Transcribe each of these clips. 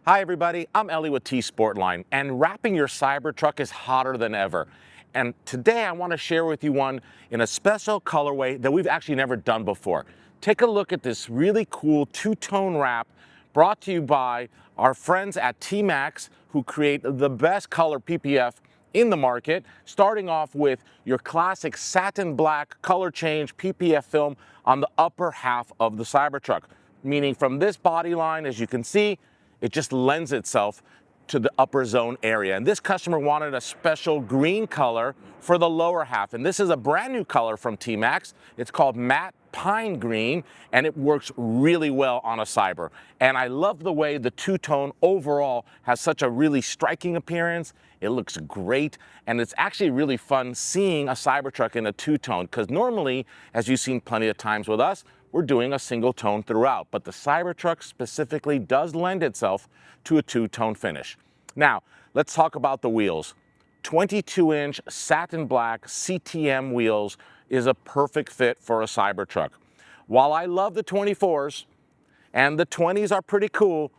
Hi everybody, I'm Ellie with T-Sportline, and wrapping your Cybertruck is hotter than ever. And today I want to share with you one in a special colorway that we've actually never done before. Take a look at this really cool two-tone wrap brought to you by our friends at T-Max, who create the best color PPF in the market, starting off with your classic satin black color change PPF film on the upper half of the Cybertruck. Meaning from this body line, as you can see, it just lends itself to the upper zone area. And this customer wanted a special green color for the lower half. And this is a brand new color from T-Max. It's called matte pine green, and it works really well on a Cyber. And I love the way the two-tone overall has such a really striking appearance. It looks great, and it's actually really fun seeing a Cybertruck in a two-tone, because normally, as you've seen plenty of times with us, we're doing a single tone throughout, but the Cybertruck specifically does lend itself to a two-tone finish. Now, let's talk about the wheels. 22-inch satin black CTM wheels is a perfect fit for a Cybertruck. While I love the 24s and the 20s are pretty cool,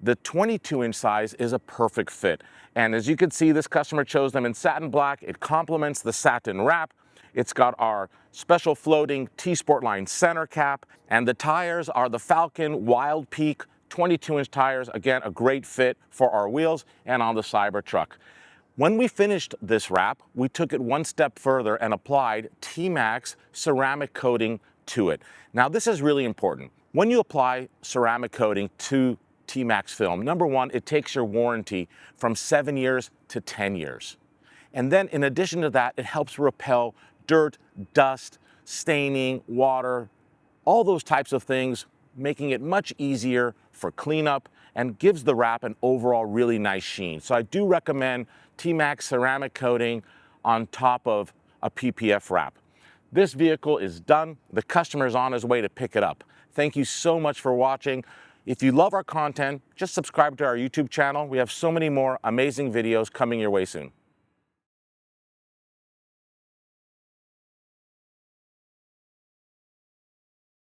the 22-inch size is a perfect fit. And as you can see, this customer chose them in satin black. It complements the satin wrap. It's got our special floating T-Sportline center cap, and the tires are the Falcon Wild Peak 22-inch tires. Again, a great fit for our wheels and on the Cybertruck. When we finished this wrap, we took it one step further and applied T-Max ceramic coating to it. Now, this is really important. When you apply ceramic coating to T-Max film, number one, it takes your warranty from 7 years to 10 years. And then in addition to that, it helps repel dirt, dust, staining, water, all those types of things, making it much easier for cleanup and gives the wrap an overall really nice sheen. So I do recommend T-Max ceramic coating on top of a PPF wrap. This vehicle is done. The customer is on his way to pick it up. Thank you so much for watching. If you love our content, just subscribe to our YouTube channel. We have so many more amazing videos coming your way soon.